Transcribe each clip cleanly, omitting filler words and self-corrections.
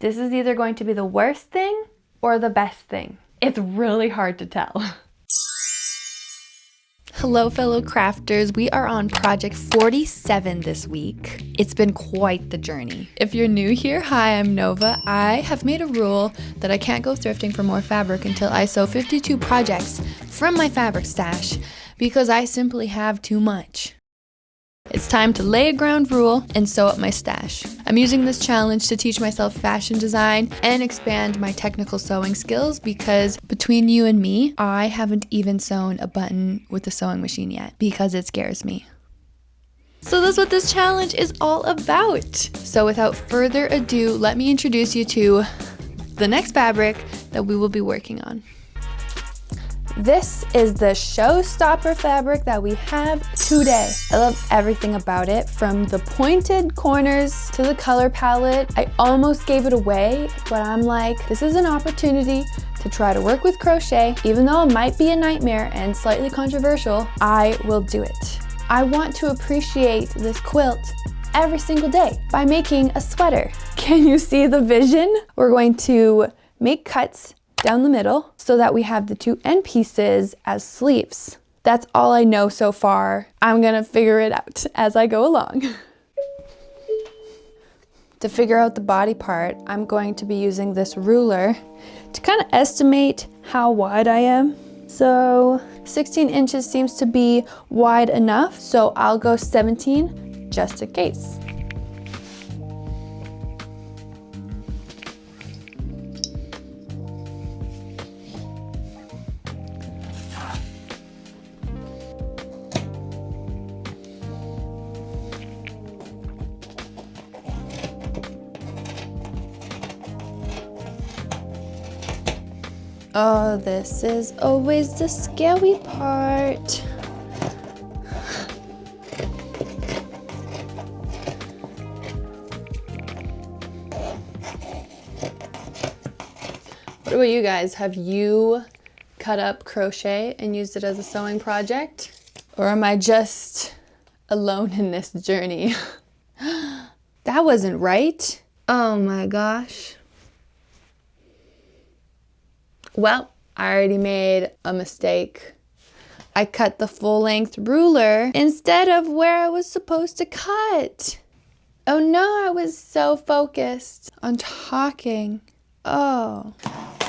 This is either going to be the worst thing or the best thing. It's really hard to tell. Hello fellow crafters, we are on project 47 this week. It's been quite the journey. If you're new here, hi, I'm Nova. I have made a rule that I can't go thrifting for more fabric until I sew 52 projects from my fabric stash because I simply have too much. It's time to lay a ground rule and sew up my stash. I'm using this challenge to teach myself fashion design and expand my technical sewing skills because between you and me, I haven't even sewn a button with the sewing machine yet because it scares me. So that's what this challenge is all about. So without further ado, let me introduce you to the next fabric that we will be working on. This is the showstopper fabric that we have today. I love everything about it, from the pointed corners to the color palette. I almost gave it away, but I'm like, this is an opportunity to try to work with crochet. Even though it might be a nightmare and slightly controversial, I will do it. I want to appreciate this quilt every single day by making a sweater. Can you see the vision? We're going to make cuts down the middle so that we have the two end pieces as sleeves. That's all I know so far. I'm gonna figure it out as I go along. To figure out the body part, I'm going to be using this ruler to kind of estimate how wide I am. So 16 inches seems to be wide enough, so I'll go 17 just in case. Oh, this is always the scary part. What about you guys? Have you cut up crochet and used it as a sewing project? Or am I just alone in this journey? That wasn't right. Oh my gosh. Well, I already made a mistake. I cut the full length ruler instead of where I was supposed to cut. Oh no, I was so focused on talking. Oh,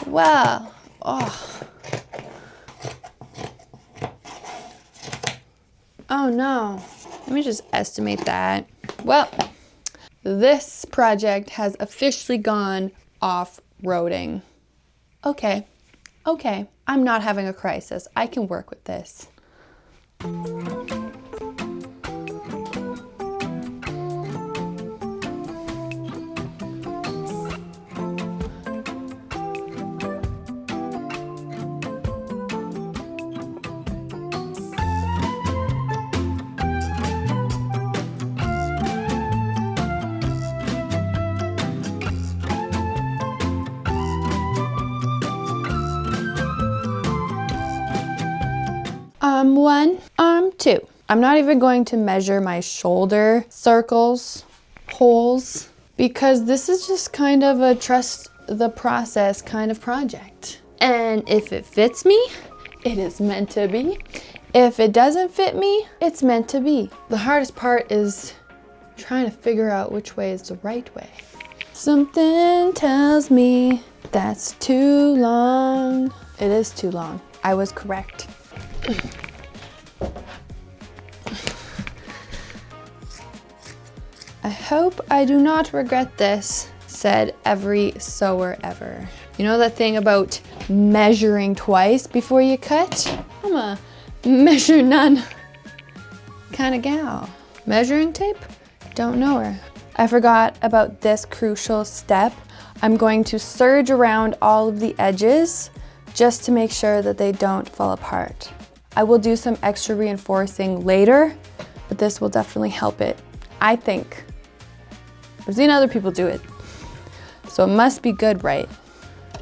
well, oh. Oh no, let me just estimate that. Well, this project has officially gone off-roading. Okay, I'm not having a crisis. I can work with this. Arm 1, arm 2. I'm not even going to measure my shoulder circles, holes, because this is just kind of a trust the process kind of project. And if it fits me, it is meant to be. If it doesn't fit me, it's meant to be. The hardest part is trying to figure out which way is the right way. Something tells me that's too long. It is too long. I was correct. I hope I do not regret this, said every sewer ever. You know that thing about measuring twice before you cut? I'm a measure none kind of gal. Measuring tape? Don't know her. I forgot about this crucial step. I'm going to serge around all of the edges just to make sure that they don't fall apart. I will do some extra reinforcing later, but this will definitely help it, I think. I've seen other people do it, so it must be good, right?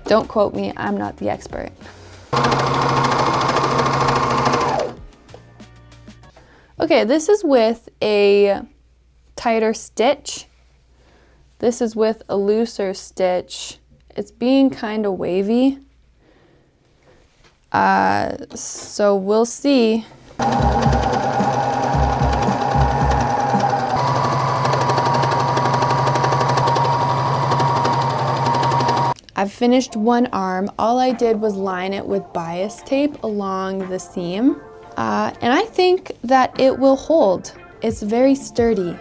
Don't quote me, I'm not the expert. Okay, this is with a tighter stitch. This is with a looser stitch. It's being kind of wavy. So we'll see. I've finished one arm. All I did was line it with bias tape along the seam. And I think that it will hold. It's very sturdy.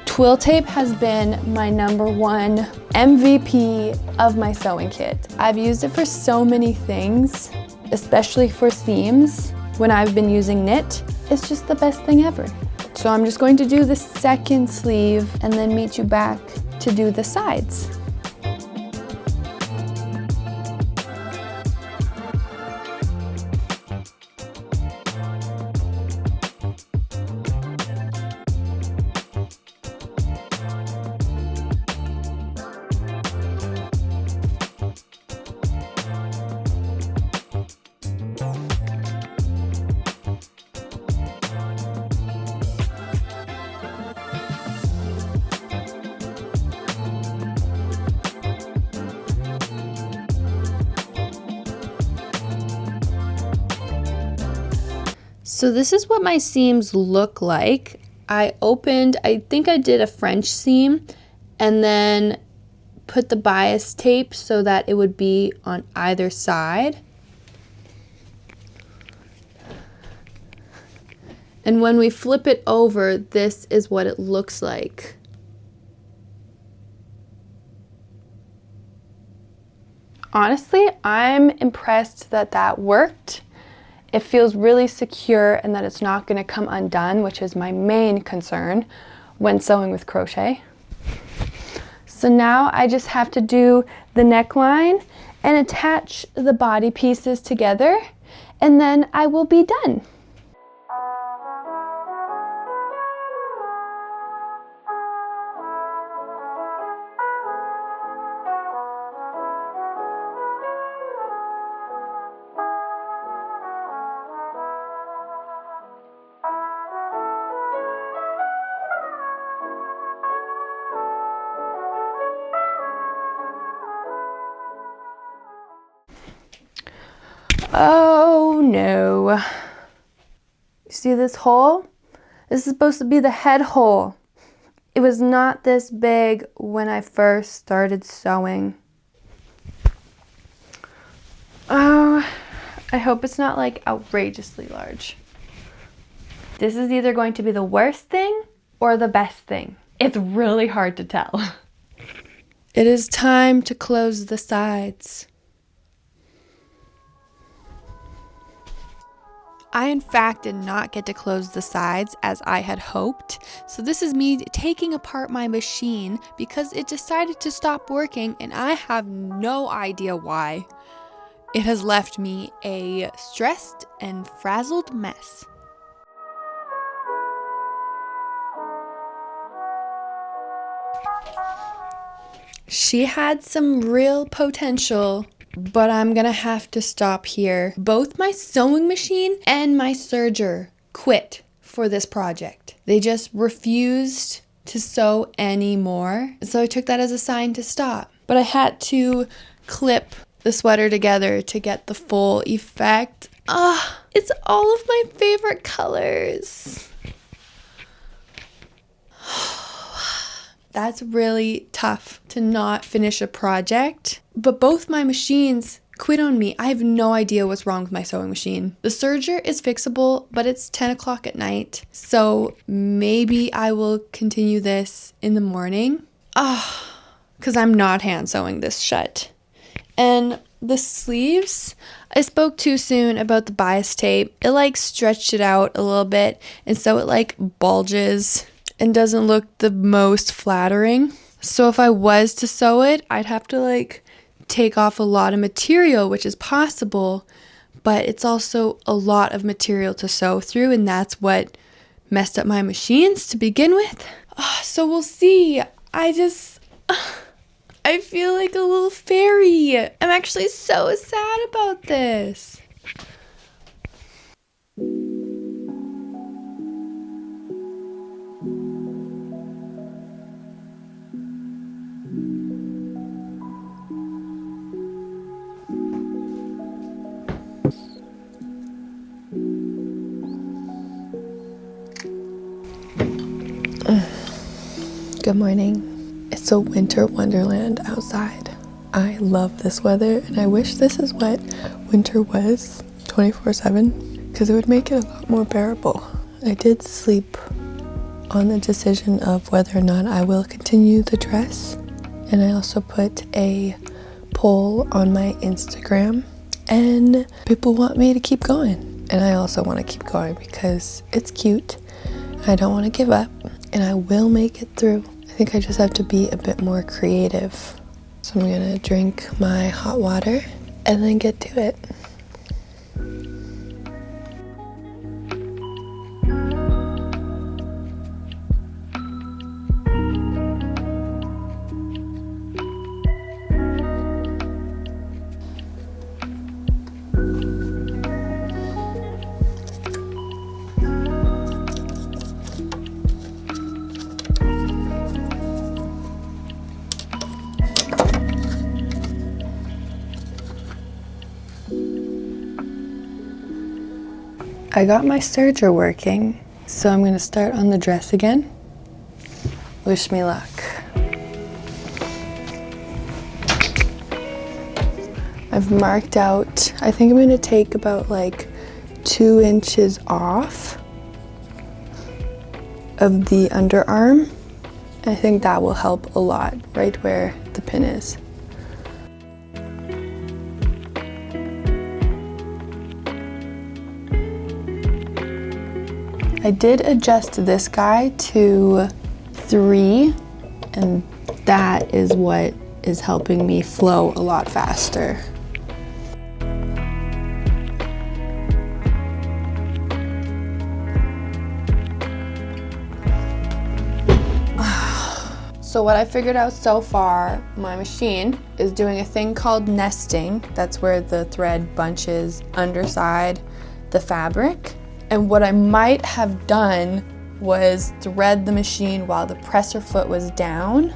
Twill tape has been my #1 MVP of my sewing kit. I've used it for so many things, especially for seams. When I've been using knit, it's just the best thing ever. So I'm just going to do the second sleeve and then meet you back to do the sides. So this is what my seams look like. I think I did a French seam and then put the bias tape so that it would be on either side. And when we flip it over, this is what it looks like. Honestly, I'm impressed that that worked. It feels really secure and that it's not going to come undone, which is my main concern when sewing with crochet. So now I just have to do the neckline and attach the body pieces together, and then I will be done. Oh no. You see this hole? This is supposed to be the head hole. It was not this big when I first started sewing. Oh, I hope it's not like outrageously large. This is either going to be the worst thing or the best thing. It's really hard to tell. It is time to close the sides. I in fact did not get to close the sides as I had hoped. So this is me taking apart my machine because it decided to stop working and I have no idea why. It has left me a stressed and frazzled mess. She had some real potential, but I'm gonna have to stop here. Both my sewing machine and my serger quit for this project. They just refused to sew anymore. So I took that as a sign to stop. But I had to clip the sweater together to get the full effect. It's all of my favorite colors. That's really tough to not finish a project. But both my machines quit on me. I have no idea what's wrong with my sewing machine. The serger is fixable, but it's 10 o'clock at night. So maybe I will continue this in the morning. Because I'm not hand sewing this shut. And the sleeves, I spoke too soon about the bias tape. It like stretched it out a little bit, and so it like bulges and doesn't look the most flattering. So if I was to sew it, I'd have to like take off a lot of material, which is possible, but it's also a lot of material to sew through, and that's what messed up my machines to begin with. So we'll see. I feel like a little fairy. I'm actually so sad about this. Good morning. It's a winter wonderland outside. I love this weather and I wish this is what winter was 24/7 because it would make it a lot more bearable. I did sleep on the decision of whether or not I will continue the dress, and I also put a poll on my Instagram and people want me to keep going, and I also want to keep going because it's cute. I don't want to give up and I will make it through. I think I just have to be a bit more creative. So I'm gonna drink my hot water and then get to it. I got my serger working, so I'm gonna start on the dress again. Wish me luck. I've marked out, I think I'm gonna take about like 2 inches off of the underarm. I think that will help a lot, right where the pin is. I did adjust this guy to 3, and that is what is helping me flow a lot faster. So what I figured out so far, my machine is doing a thing called nesting. That's where the thread bunches underside the fabric. And what I might have done was thread the machine while the presser foot was down,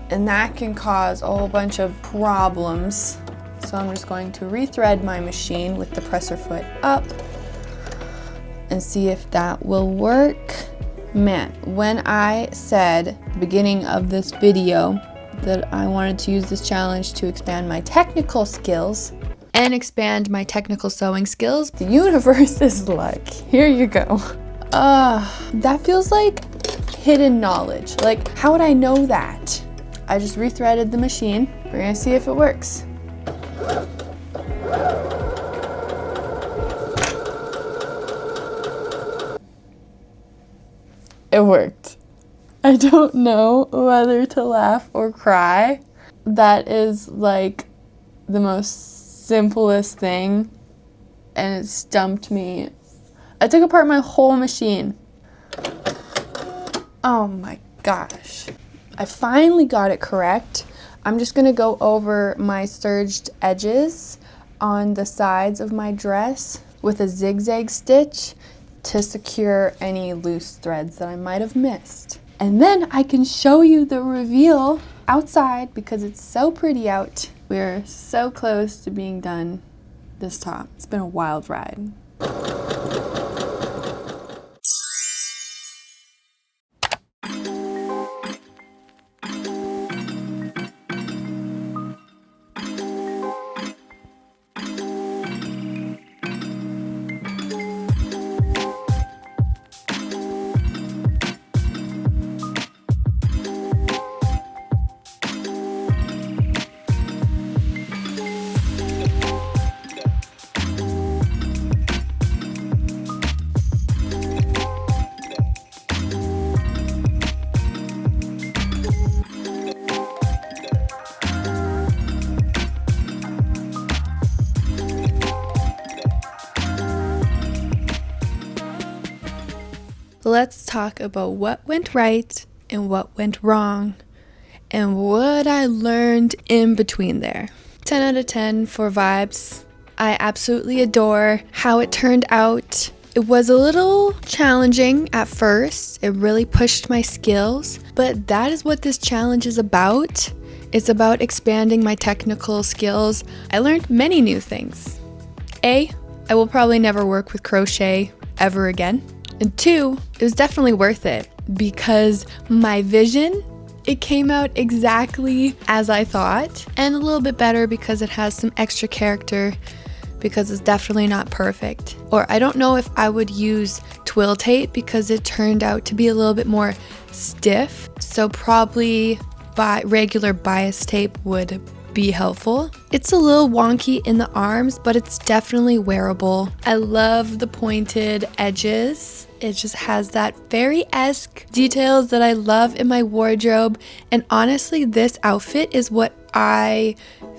and that can cause a whole bunch of problems. So I'm just going to rethread my machine with the presser foot up and see if that will work. Man, when I said at the beginning of this video that I wanted to use this challenge to expand my technical skills and expand my technical sewing skills, the universe is like, here you go. That feels like hidden knowledge. Like, how would I know that? I just rethreaded the machine. We're gonna see if it works. It worked. I don't know whether to laugh or cry. That is like the most simplest thing, and it stumped me. I took apart my whole machine. Oh my gosh. I finally got it correct. I'm just gonna go over my serged edges on the sides of my dress with a zigzag stitch to secure any loose threads that I might have missed. And then I can show you the reveal outside because it's so pretty out. We're so close to being done this top. It's been a wild ride. Let's talk about what went right and what went wrong and what I learned in between there. 10 out of 10 for vibes. I absolutely adore how it turned out. It was a little challenging at first. It really pushed my skills, but that is what this challenge is about. It's about expanding my technical skills. I learned many new things. A, I will probably never work with crochet ever again. And 2, it was definitely worth it because my vision It came out exactly as I thought, and a little bit better because it has some extra character, because it's definitely not perfect. Or I don't know if I would use twill tape because it turned out to be a little bit more stiff. So probably regular bias tape would be helpful. It's a little wonky in the arms, but it's definitely wearable. I love the pointed edges. It just has that fairy-esque details that I love in my wardrobe. And honestly, this outfit is what I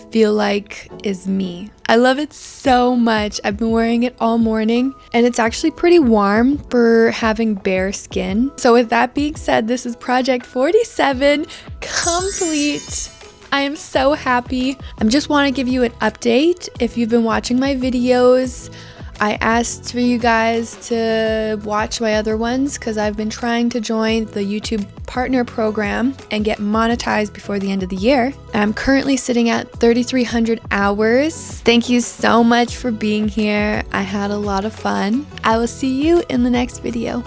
feel like is me. I love it so much. I've been wearing it all morning, and it's actually pretty warm for having bare skin. So with that being said, this is project 47 complete. I am so happy. I just want to give you an update. If you've been watching my videos, I asked for you guys to watch my other ones because I've been trying to join the YouTube partner program and get monetized before the end of the year. I'm currently sitting at 3,300 hours. Thank you so much for being here. I had a lot of fun. I will see you in the next video.